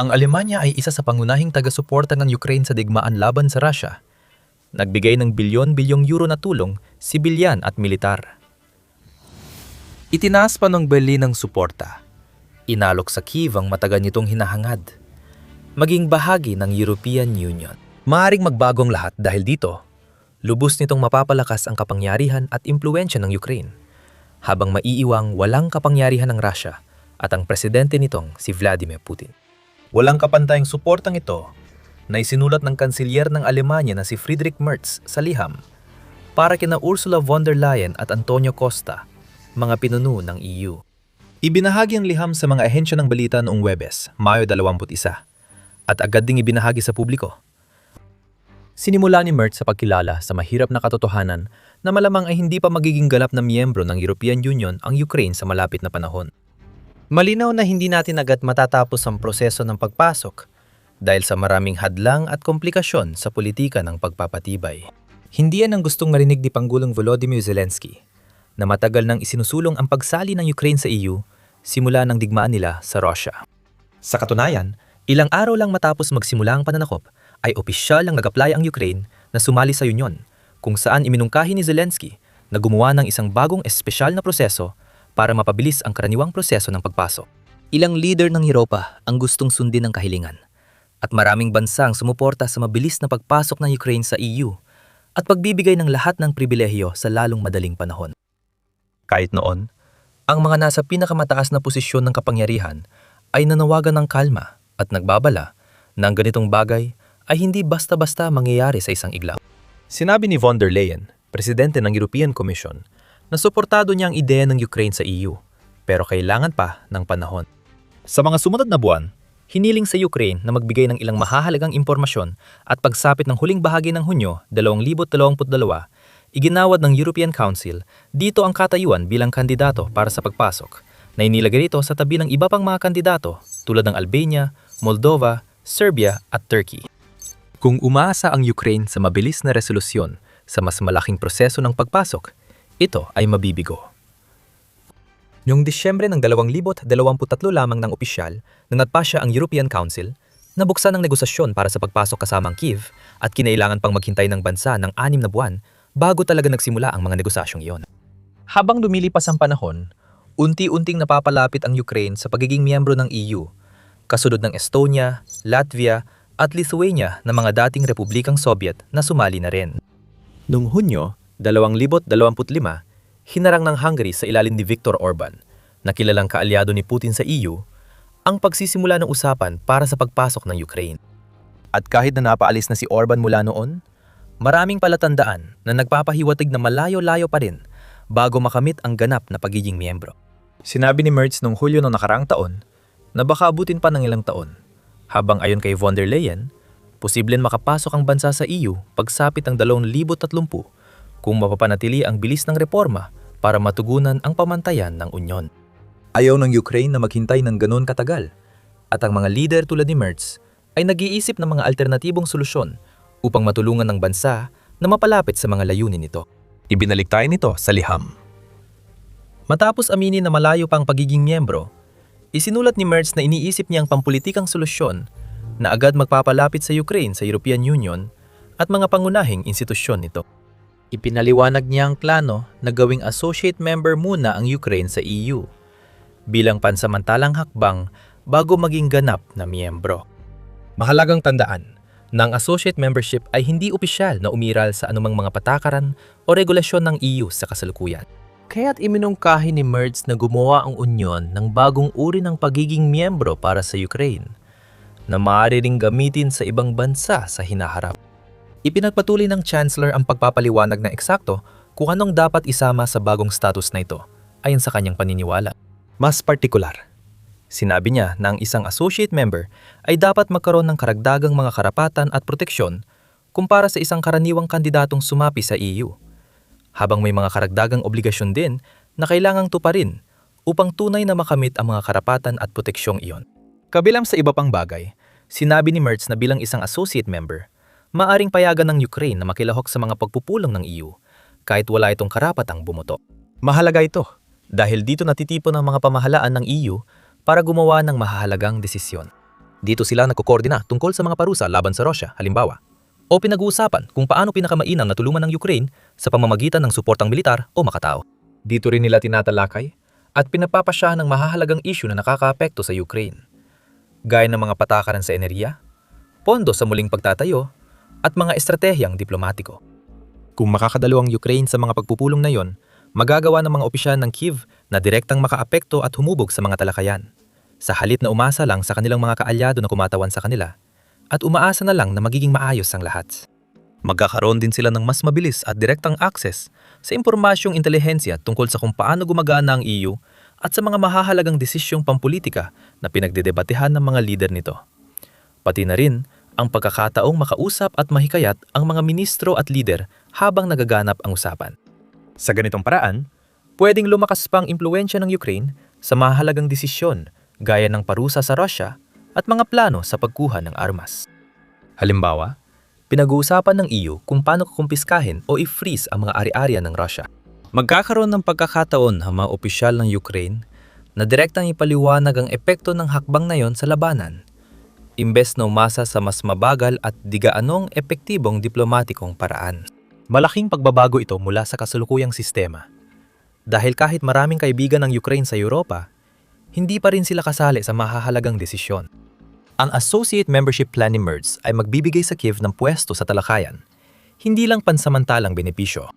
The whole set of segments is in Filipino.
Ang Alemanya ay isa sa pangunahing taga-suporta ng Ukraine sa digmaan laban sa Russia. Nagbigay ng bilyon-bilyong euro na tulong, sibilyan at militar. Itinaas pa ng Berlin ang suporta. Inalok sa Kyiv ang matagal nitong hinahangad. Maging bahagi ng European Union. Maaring magbagong lahat dahil dito, lubos nitong mapapalakas ang kapangyarihan at impluwensya ng Ukraine, habang maiiwang walang kapangyarihan ng Russia at ang presidente nitong si Vladimir Putin. Walang kapantayang suportang ito na isinulat ng kansilyer ng Alemanya na si Friedrich Merz sa liham para kina Ursula von der Leyen at Antonio Costa, mga pinuno ng EU. Ibinahagi ang liham sa mga ahensya ng balita noong Huwebes, Mayo 21, at agad ding ibinahagi sa publiko. Sinimula ni Merz sa pagkilala sa mahirap na katotohanan na malamang ay hindi pa magiging ganap na miyembro ng European Union ang Ukraine sa malapit na panahon. Malinaw na hindi natin agad matatapos ang proseso ng pagpasok dahil sa maraming hadlang at komplikasyon sa politika ng pagpapatibay. Hindi yan ang gustong marinig ni Pangulong Volodymyr Zelensky na matagal nang isinusulong ang pagsali ng Ukraine sa EU simula ng digmaan nila sa Russia. Sa katunayan, ilang araw lang matapos magsimula ang pananakop ay opisyal ang nag-apply ang Ukraine na sumali sa Union, kung saan iminungkahi ni Zelensky na gumawa ng isang bagong espesyal na proseso para mapabilis ang karaniwang proseso ng pagpasok. Ilang leader ng Europa ang gustong sundin ang kahilingan at maraming bansa ang sumuporta sa mabilis na pagpasok ng Ukraine sa EU at pagbibigay ng lahat ng pribilehiyo sa lalong madaling panahon. Kahit noon, ang mga nasa pinakamataas na posisyon ng kapangyarihan ay nanawagan ng kalma at nagbabala na ang ganitong bagay ay hindi basta-basta mangyayari sa isang iglap. Sinabi ni von der Leyen, presidente ng European Commission, na suportado niya ang ideya ng Ukraine sa EU, pero kailangan pa ng panahon. Sa mga sumunod na buwan, hiniling sa Ukraine na magbigay ng ilang mahahalagang impormasyon at pagsapit ng huling bahagi ng Hunyo 2022, iginawad ng European Council dito ang katayuan bilang kandidato para sa pagpasok, na inilagay ito sa tabi ng iba pang mga kandidato tulad ng Albania, Moldova, Serbia at Turkey. Kung umaasa ang Ukraine sa mabilis na resolusyon sa mas malaking proseso ng pagpasok, ito ay mabibigo. Noong Disyembre ng 2023 lamang ng opisyal nang nagpasya ang European Council, nabuksan ang negosasyon para sa pagpasok kasama ang Kyiv at kinailangan pang maghintay ng bansa ng 6 na buwan bago talaga nagsimula ang mga negosasyong iyon. Habang lumilipas ang panahon, unti-unting napapalapit ang Ukraine sa pagiging miyembro ng EU, kasunod ng Estonia, Latvia at Lithuania na mga dating republikang Soviet na sumali na rin. Noong Hunyo 2025, hinarang ng Hungary sa ilalim ni Viktor Orban, na kilalang kaalyado ni Putin sa EU, ang pagsisimula ng usapan para sa pagpasok ng Ukraine. At kahit na napaalis na si Orban mula noon, maraming palatandaan na nagpapahiwatig na malayo-layo pa rin bago makamit ang ganap na pagiging miyembro. Sinabi ni Merz noong Hulyo ng nakaraang taon na baka abutin pa ng ilang taon, habang ayon kay von der Leyen, posibleng makapasok ang bansa sa EU pagsapit ng 2030 kung mapapanatili ang bilis ng reforma para matugunan ang pamantayan ng Unyon. Ayaw ng Ukraine na maghintay ng ganoon katagal, at ang mga leader tulad ni Merz ay nag-iisip ng mga alternatibong solusyon upang matulungan ng bansa na mapalapit sa mga layunin nito. Ibinaliktayan nito sa liham. Matapos aminin na malayo pa ang pagiging miyembro, isinulat ni Merz na iniisip niya ang pampulitikang solusyon na agad magpapalapit sa Ukraine sa European Union at mga pangunahing institusyon nito. Ipinaliwanag niya ang plano na gawing associate member muna ang Ukraine sa EU bilang pansamantalang hakbang bago maging ganap na miyembro. Mahalagang tandaan na ang associate membership ay hindi opisyal na umiral sa anumang mga patakaran o regulasyon ng EU sa kasalukuyan. Kaya't iminungkahi ni Merz na gumawa ang Unyon ng bagong uri ng pagiging miyembro para sa Ukraine na maaari ring gamitin sa ibang bansa sa hinaharap. Ipinagpatuloy ng Chancellor ang pagpapaliwanag na eksakto kung anong dapat isama sa bagong status na ito ayon sa kanyang paniniwala. Mas partikular, sinabi niya na ang isang associate member ay dapat magkaroon ng karagdagang mga karapatan at proteksyon kumpara sa isang karaniwang kandidatong sumapi sa EU, habang may mga karagdagang obligasyon din na kailangang tuparin upang tunay na makamit ang mga karapatan at proteksyong iyon. Kabilang sa iba pang bagay, sinabi ni Merz na bilang isang associate member, maaring payagan ng Ukraine na makilahok sa mga pagpupulong ng EU kahit wala itong karapatang bumuto. Mahalaga ito dahil dito natitipon ang mga pamahalaan ng EU para gumawa ng mahahalagang desisyon. Dito sila nagkokoordina tungkol sa mga parusa laban sa Russia, halimbawa. O pinag-uusapan kung paano pinakamainam na tulungan ng Ukraine sa pamamagitan ng suportang militar o makatao. Dito rin nila tinatalakay at pinapapasya ng mahahalagang issue na nakakaapekto sa Ukraine, gaya ng mga patakaran sa enerhiya, pondo sa muling pagtatayo, at mga estratehiyang diplomatiko. Kung makakadalo ang Ukraine sa mga pagpupulong na yon, magagawa ng mga opisyal ng Kyiv na direktang makaapekto at humubog sa mga talakayan, sa halip na umasa lang sa kanilang mga kaalyado na kumatawan sa kanila, at umaasa na lang na magiging maayos ang lahat. Magkakaroon din sila ng mas mabilis at direktang access sa impormasyong intelihensya tungkol sa kung paano gumagana ang EU at sa mga mahahalagang desisyong pampolitika na pinagdedebatehan ng mga lider nito. Pati na rin ang pagkakataong makausap at mahikayat ang mga ministro at lider habang nagaganap ang usapan. Sa ganitong paraan, pwedeng lumakas pa ang impluwensya ng Ukraine sa mahalagang desisyon gaya ng parusa sa Russia at mga plano sa pagkuha ng armas. Halimbawa, pinag-uusapan ng EU kung paano kukumpiskahin o i-freeze ang mga ari-arian ng Russia. Magkakaroon ng pagkakataon ang mga opisyal ng Ukraine na direktang ipaliwanag ang epekto ng hakbang na yon sa labanan, imbes na umasa sa mas mabagal at digaanong epektibong diplomatikong paraan. Malaking pagbabago ito mula sa kasalukuyang sistema. Dahil kahit maraming kaibigan ng Ukraine sa Europa, hindi pa rin sila kasali sa mahahalagang desisyon. Ang Associate Membership Plan ni MERS ay magbibigay sa Kyiv ng pwesto sa talakayan, hindi lang pansamantalang benepisyo.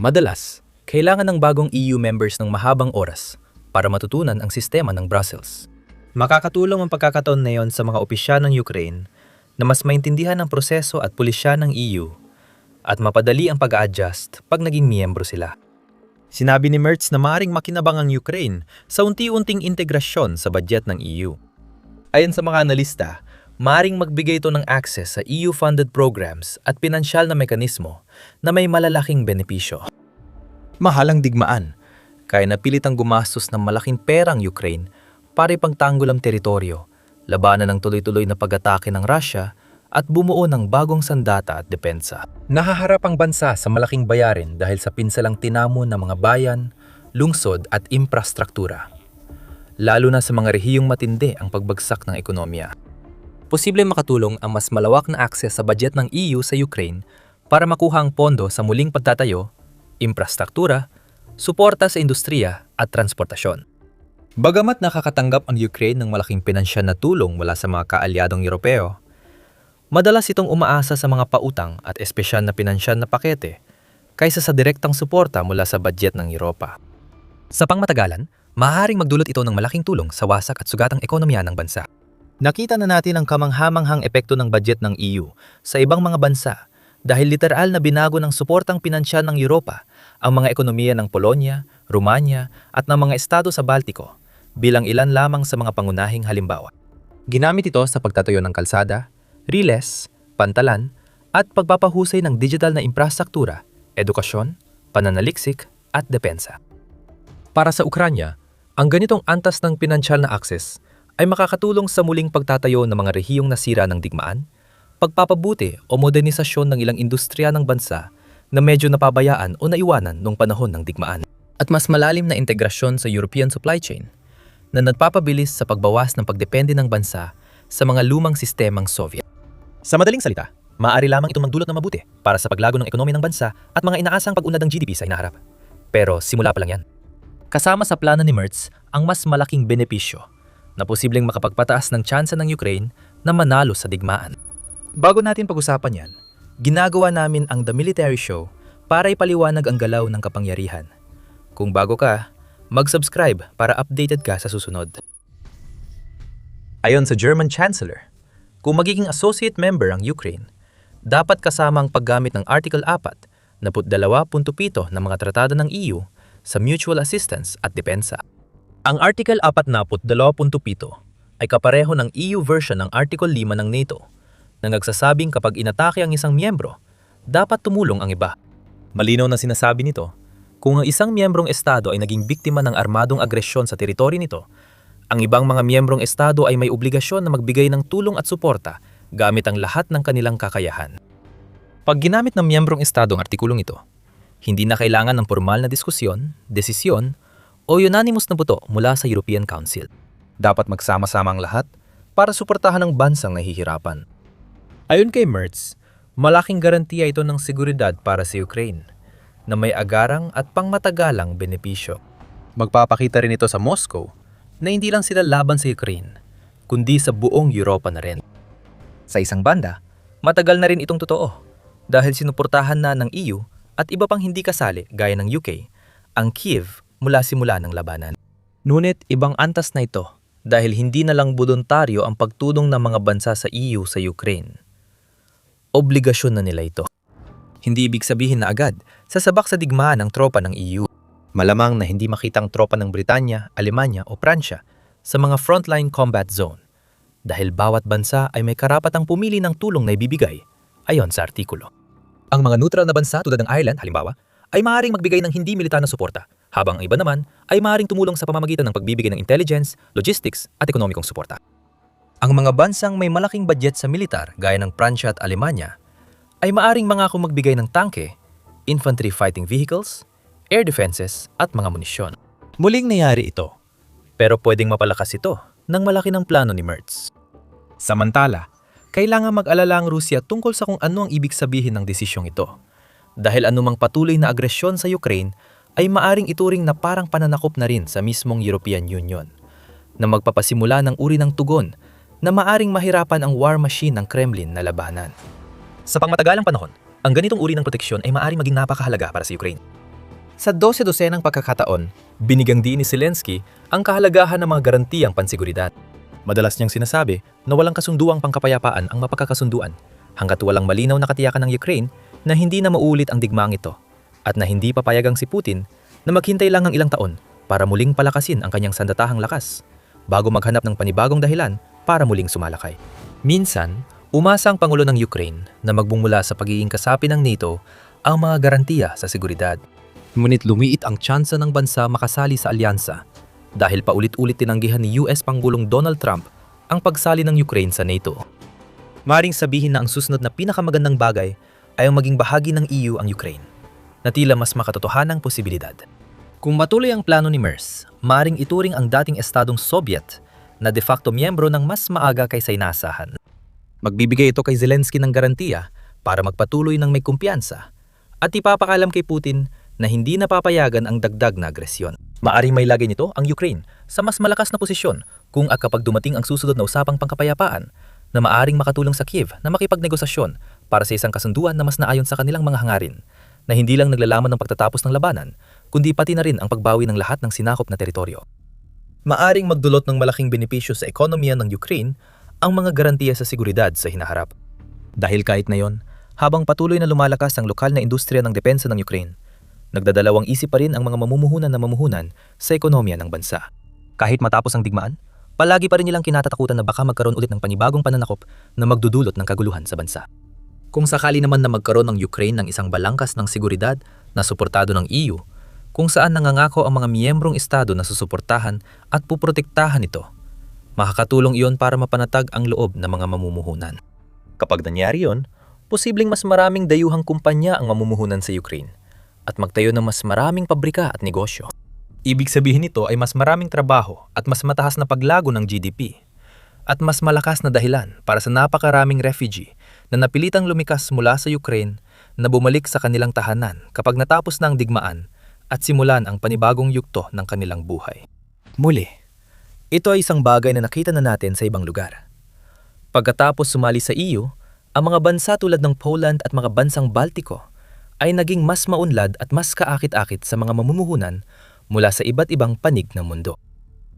Madalas, kailangan ng bagong EU members ng mahabang oras para matutunan ang sistema ng Brussels. Makakatulong ang pagkakataon na yon sa mga opisyal ng Ukraine na mas maintindihan ang proseso at pulisya ng EU at mapadali ang pag-a-adjust pag naging miyembro sila. Sinabi ni Merz na maaaring makinabang ang Ukraine sa unti-unting integrasyon sa budget ng EU. Ayon sa mga analista, maaaring magbigay ito ng access sa EU-funded programs at pinansyal na mekanismo na may malalaking benepisyo. Mahalang digmaan, kaya napilitang gumastos ng malaking perang Ukraine para ipagtanggol ang teritoryo, labanan ng tuloy-tuloy na pag-atake ng Russia at bumuo ng bagong sandata at depensa. Nahaharap ang bansa sa malaking bayarin dahil sa pinsalang tinamon ng mga bayan, lungsod at infrastruktura, lalo na sa mga rehiyong matindi ang pagbagsak ng ekonomiya. Posibleng makatulong ang mas malawak na akses sa budget ng EU sa Ukraine para makuha ang pondo sa muling pagtatayo, infrastruktura, suporta sa industriya at transportasyon. Bagamat nakakatanggap ang Ukraine ng malaking pinansyal na tulong mula sa mga kaalyadong Europeo, madalas itong umaasa sa mga pautang at espesyal na pinansyal na pakete kaysa sa direktang suporta mula sa budget ng Europa. Sa pangmatagalan, maaaring magdulot ito ng malaking tulong sa wasak at sugatang ekonomiya ng bansa. Nakita na natin ang kamanghamanghang epekto ng budget ng EU sa ibang mga bansa dahil literal na binago ng suportang pinansyal ng Europa ang mga ekonomiya ng Polonia, Romania at ng mga estado sa Baltiko bilang ilan lamang sa mga pangunahing halimbawa. Ginamit ito sa pagtatayo ng kalsada, riles, pantalan at pagpapahusay ng digital na infrastruktura, edukasyon, pananaliksik at depensa. Para sa Ukranya, ang ganitong antas ng pinansyal na akses ay makakatulong sa muling pagtatayo ng mga rehiyong nasira ng digmaan, pagpapabuti o modernisasyon ng ilang industriya ng bansa na medyo napabayaan o naiwanan noong panahon ng digmaan, at mas malalim na integrasyon sa European supply chain na nagpapabilis sa pagbawas ng pagdepende ng bansa sa mga lumang sistemang Soviet. Sa madaling salita, maaari lamang itong magdulot ng mabuti para sa paglago ng ekonomiya ng bansa at mga inaasang pag-unlad ng GDP sa hinaharap. Pero simula pa lang yan. Kasama sa plano ni Merz ang mas malaking benepisyo na posibleng makapagpataas ng tsansa ng Ukraine na manalo sa digmaan. Bago natin pag-usapan yan, ginagawa namin ang The Military Show para ipaliwanag ang galaw ng kapangyarihan. Kung bago ka, mag-subscribe para updated ka sa susunod. Ayon sa German Chancellor, kung magiging associate member ang Ukraine, dapat kasama ang paggamit ng Article 4 na 22.7 ng mga tratado ng EU sa mutual assistance at depensa. Ang Article 4.27 ay kapareho ng EU version ng Article 5 ng NATO na nagsasabing kapag inatake ang isang miyembro, dapat tumulong ang iba. Malinaw na sinasabi nito, kung ang isang miyembrong estado ay naging biktima ng armadong agresyon sa teritoryo nito, ang ibang mga miyembrong estado ay may obligasyon na magbigay ng tulong at suporta gamit ang lahat ng kanilang kakayahan. Pag ginamit ng miyembrong estado ang artikulong ito, hindi na kailangan ng formal na diskusyon, desisyon, o unanimous na boto mula sa European Council. Dapat magsama-sama ang lahat para suportahan ang bansang nahihirapan. Ayon kay Merz, malaking garantiya ito ng seguridad para sa Ukraine na may agarang at pangmatagalang benepisyo. Magpapakita rin ito sa Moscow na hindi lang sila laban sa Ukraine, kundi sa buong Europa na rin. Sa isang banda, matagal na rin itong totoo dahil sinuportahan na ng EU at iba pang hindi kasali gaya ng UK ang Kyiv mula simula ng labanan. Ngunit ibang antas na ito dahil hindi na lang voluntaryo ang pagtulong ng mga bansa sa EU sa Ukraine. Obligasyon na nila ito. Hindi ibig sabihin na agad sasabak sa digmaan ng tropa ng EU. Malamang na hindi makitang tropa ng Britanya, Alemanya o Pransya sa mga frontline combat zone dahil bawat bansa ay may karapatang pumili ng tulong na ibibigay ayon sa artikulo. Ang mga neutral na bansa tulad ng Ireland, halimbawa, ay maaaring magbigay ng hindi militar na suporta, habang ang iba naman ay maaaring tumulong sa pamamagitan ng pagbibigay ng intelligence, logistics at ekonomikong suporta. Ang mga bansang may malaking budget sa militar gaya ng Pransya at Alemanya ay maaaring mangako magbigay ng tangke, infantry fighting vehicles, air defenses at mga munisyon. Muling nangyari ito, pero pwedeng mapalakas ito ng malaki ng plano ni Merz. Samantala, kailangan mag-alala ang Rusya tungkol sa kung ano ang ibig sabihin ng desisyong ito. Dahil anumang patuloy na agresyon sa Ukraine ay maaring ituring na parang pananakop na rin sa mismong European Union, na magpapasimula ng uri ng tugon na maaring mahirapan ang war machine ng Kremlin na labanan. Sa pangmatagalang panahon, ang ganitong uri ng proteksyon ay maaring maging napakahalaga para sa Ukraine. Sa 12-dosenang pagkakataon, binigyang diin ni Zelensky ang kahalagahan ng mga garantiyang pansiguridad. Madalas niyang sinasabi na walang kasunduang pangkapayapaan ang mapagkakasunduan hanggat walang malinaw na katiyakan ng Ukraine na hindi na mauulit ang digmaang ito at na hindi papayagang si Putin na maghintay lang ng ilang taon para muling palakasin ang kanyang sandatahang lakas bago maghanap ng panibagong dahilan para muling sumalakay. Minsan, umasa ang Pangulo ng Ukraine na magbumula sa pagiging kasapi ng NATO ang mga garantiya sa seguridad. Ngunit lumiit ang tsansa ng bansa makasali sa alyansa dahil paulit-ulit tinanggihan ni US Pangulong Donald Trump ang pagsali ng Ukraine sa NATO. Maring sabihin na ang susunod na pinakamagandang bagay ay ang maging bahagi ng EU ang Ukraine, na tila mas makatotohanang posibilidad. Kung matuloy ang plano ni Merz, maring ituring ang dating estadong Soviet na de facto miyembro ng mas maaga kaysa inaasahan. Magbibigay ito kay Zelensky ng garantiya para magpatuloy ng may kumpiyansa at ipapakalam kay Putin na hindi napapayagan ang dagdag na agresyon. Maaring may lagay nito ang Ukraine sa mas malakas na posisyon kung kapag dumating ang susunod na usapang pangkapayapaan na maaring makatulong sa Kiev na makipagnegosasyon para sa isang kasunduan na mas naayon sa kanilang mga hangarin na hindi lang naglalaman ng pagtatapos ng labanan kundi pati na rin ang pagbawi ng lahat ng sinakop na teritoryo. Maaring magdulot ng malaking benepisyo sa ekonomiya ng Ukraine ang mga garantiya sa seguridad sa hinaharap. Dahil kahit na yon, habang patuloy na lumalakas ang lokal na industriya ng depensa ng Ukraine, nagdadalawang isip pa rin ang mga mamumuhunan sa ekonomiya ng bansa. Kahit matapos ang digmaan, palagi pa rin nilang kinatatakutan na baka magkaroon ulit ng panibagong pananakop na magdudulot ng kaguluhan sa bansa. Kung sakali naman na magkaroon ng Ukraine ng isang balangkas ng seguridad na suportado ng EU, kung saan nangangako ang mga miyembrong estado na susuportahan at puprotektahan ito, makakatulong iyon para mapanatag ang loob ng mga mamumuhunan. Kapag nangyari yon, posibleng mas maraming dayuhang kumpanya ang mamumuhunan sa Ukraine at magtayo ng mas maraming pabrika at negosyo. Ibig sabihin nito ay mas maraming trabaho at mas mataas na paglago ng GDP at mas malakas na dahilan para sa napakaraming refugee na napilitang lumikas mula sa Ukraine na bumalik sa kanilang tahanan kapag natapos na ang digmaan at simulan ang panibagong yugto ng kanilang buhay. Muli, ito ay isang bagay na nakita na natin sa ibang lugar. Pagkatapos sumali sa EU, ang mga bansa tulad ng Poland at mga bansang Baltiko ay naging mas maunlad at mas kaakit-akit sa mga mamumuhunan mula sa iba't ibang panig ng mundo.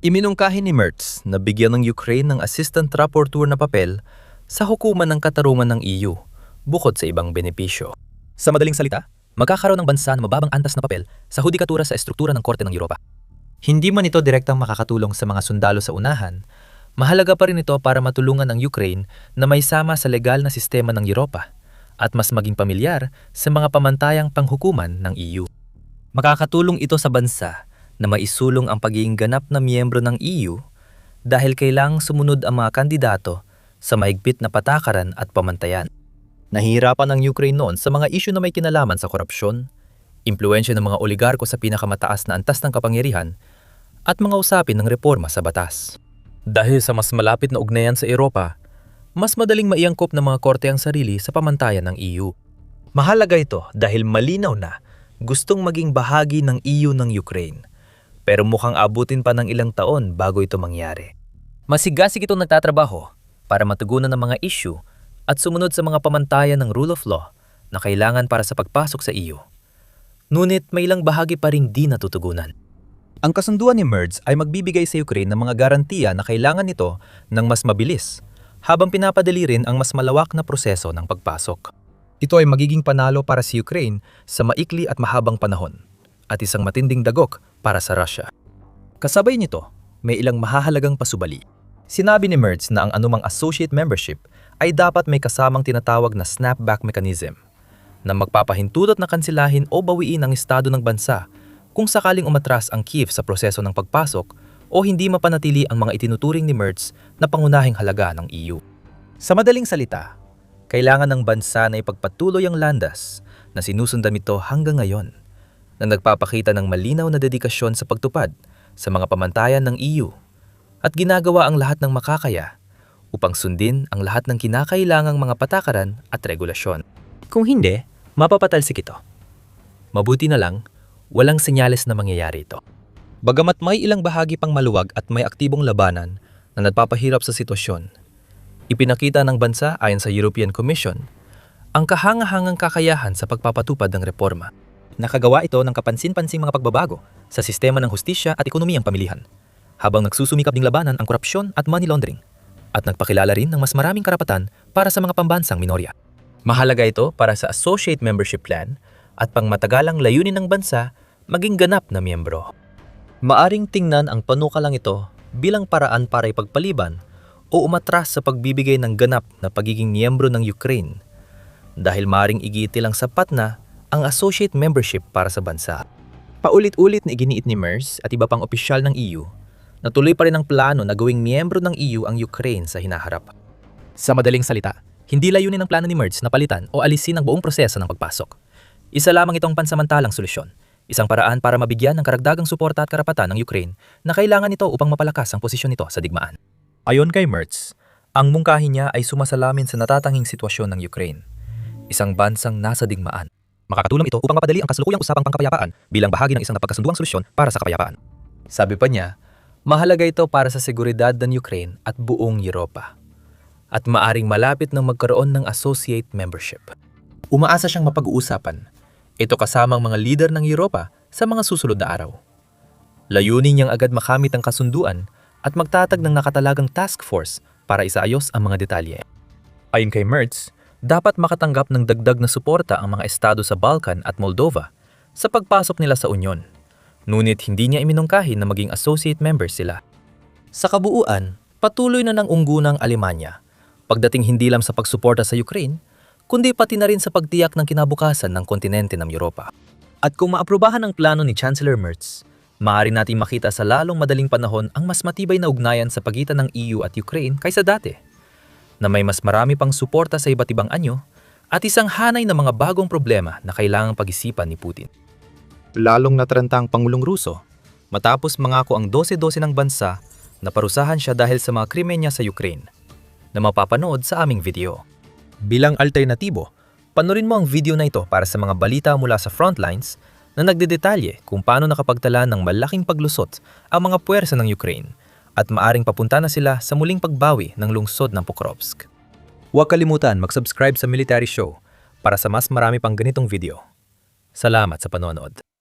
Iminungkahi ni Merz na bigyan ng Ukraine ng Assistant Rapporteur na papel sa hukuman ng katarungan ng EU bukod sa ibang benepisyo. Sa madaling salita, magkakaroon ng bansa na mababang antas na papel sa hudikatura sa estruktura ng Korte ng Europa. Hindi man ito direktang makakatulong sa mga sundalo sa unahan, mahalaga pa rin ito para matulungan ang Ukraine na may sama sa legal na sistema ng Europa at mas maging pamilyar sa mga pamantayang panghukuman ng EU. Makakatulong ito sa bansa na maisulong ang pagiging ganap na miyembro ng EU dahil kailangang sumunod ang mga kandidato sa mahigpit na patakaran at pamantayan. Nahihirapan ang Ukraine noon sa mga isyu na may kinalaman sa korupsyon, impluwensya ng mga oligarko sa pinakamataas na antas ng kapangyarihan, at mga usapin ng reforma sa batas. Dahil sa mas malapit na ugnayan sa Europa, mas madaling maiangkop ng mga korte ang sarili sa pamantayan ng EU. Mahalaga ito dahil malinaw na gustong maging bahagi ng EU ng Ukraine. Pero mukhang abutin pa ng ilang taon bago ito mangyari. Masigasig itong nagtatrabaho para matugunan ng mga issue at sumunod sa mga pamantayan ng rule of law na kailangan para sa pagpasok sa EU. Ngunit may ilang bahagi pa ring di natutugunan. Ang kasunduan ni MERS ay magbibigay sa Ukraine ng mga garantiya na kailangan nito ng mas mabilis, habang pinapadali rin ang mas malawak na proseso ng pagpasok. Ito ay magiging panalo para sa Ukraine sa maikli at mahabang panahon, at isang matinding dagok para sa Russia. Kasabay nito, may ilang mahahalagang pasubali. Sinabi ni MERS na ang anumang associate membership ay dapat may kasamang tinatawag na snapback mechanism, na magpapahintulot na kansilahin o bawiin ang estado ng bansa kung sakaling umatras ang Kyiv sa proseso ng pagpasok o hindi mapanatili ang mga itinuturing ni MERS na pangunahing halaga ng EU. Sa madaling salita, kailangan ng bansa na ipagpatuloy ang landas na sinusundan nito hanggang ngayon, na nagpapakita ng malinaw na dedikasyon sa pagtupad sa mga pamantayan ng EU at ginagawa ang lahat ng makakaya upang sundin ang lahat ng kinakailangang mga patakaran at regulasyon. Kung hindi, mapapatalsik ito. Mabuti na lang, walang senyales na mangyayari ito. Bagamat may ilang bahagi pang maluwag at may aktibong labanan na nagpapahirap sa sitwasyon, ipinakita ng bansa ayon sa European Commission ang kahangahangang kakayahan sa pagpapatupad ng reforma. Nakagawa ito ng kapansin-pansing mga pagbabago sa sistema ng hustisya at ekonomiyang pamilihan, habang nagsusumikap ding labanan ang korupsyon at money laundering, at nagpakilala rin ng mas maraming karapatan para sa mga pambansang minorya. Mahalaga ito para sa associate membership plan at pangmatagalang layunin ng bansa maging ganap na miyembro. Maaring tingnan ang panukalang ito bilang paraan para ipagpaliban o umatras sa pagbibigay ng ganap na pagiging miyembro ng Ukraine, dahil maaring igitilang sapat na ang associate membership para sa bansa. Paulit-ulit na iginiit ni MERS at iba pang opisyal ng EU na tuloy pa rin ang plano na gawing miyembro ng EU ang Ukraine sa hinaharap. Sa madaling salita, hindi layunin ng plano ni MERS na palitan o alisin ang buong proseso ng pagpasok. Isa lamang itong pansamantalang solusyon, isang paraan para mabigyan ng karagdagang suporta at karapatan ng Ukraine na kailangan nito upang mapalakas ang posisyon nito sa digmaan. Ayon kay MERS, ang mungkahi niya ay sumasalamin sa natatanging sitwasyon ng Ukraine, isang bansang nasa digmaan. Makakatulong ito upang mapadali ang kasalukuyang usapang pangkapayapaan bilang bahagi ng isang napagkasunduang solusyon para sa kapayapaan. Sabi pa niya, mahalaga ito para sa seguridad ng Ukraine at buong Europa, at maaring malapit ng magkaroon ng associate membership. Umaasa siyang mapag-uusapan ito kasamang mga lider ng Europa sa mga susunod na araw. Layunin niyang agad makamit ang kasunduan at magtatag ng nakatalagang task force para isaayos ang mga detalye. Ayon kay MERS, dapat makatanggap ng dagdag na suporta ang mga estado sa Balkan at Moldova sa pagpasok nila sa Unyon. Ngunit hindi niya iminungkahi na maging associate members sila. Sa kabuuan, patuloy na ng unggunang Alemanya pagdating hindi lang sa pagsuporta sa Ukraine, kundi pati na rin sa pagtiyak ng kinabukasan ng kontinente ng Europa. At kung maaprubahan ang plano ni Chancellor Merz, maaari nating makita sa lalong madaling panahon ang mas matibay na ugnayan sa pagitan ng EU at Ukraine kaysa dati, na may mas marami pang suporta sa iba't ibang anyo at isang hanay ng mga bagong problema na kailangang pag-isipan ni Putin. Lalong nataranta ang Pangulong Ruso matapos mangako ang 12-12 ng bansa na parusahan siya dahil sa mga krimen niya sa Ukraine, na mapapanood sa aming video. Bilang alternatibo, panoorin mo ang video na ito para sa mga balita mula sa frontlines na nagdedetalye kung paano nakapagtala ng malaking paglusot ang mga puwersa ng Ukraine at maaring papunta na sila sa muling pagbawi ng lungsod ng Pokrovsk. Huwag kalimutan mag-subscribe sa Military Show para sa mas marami pang ganitong video. Salamat sa panonood.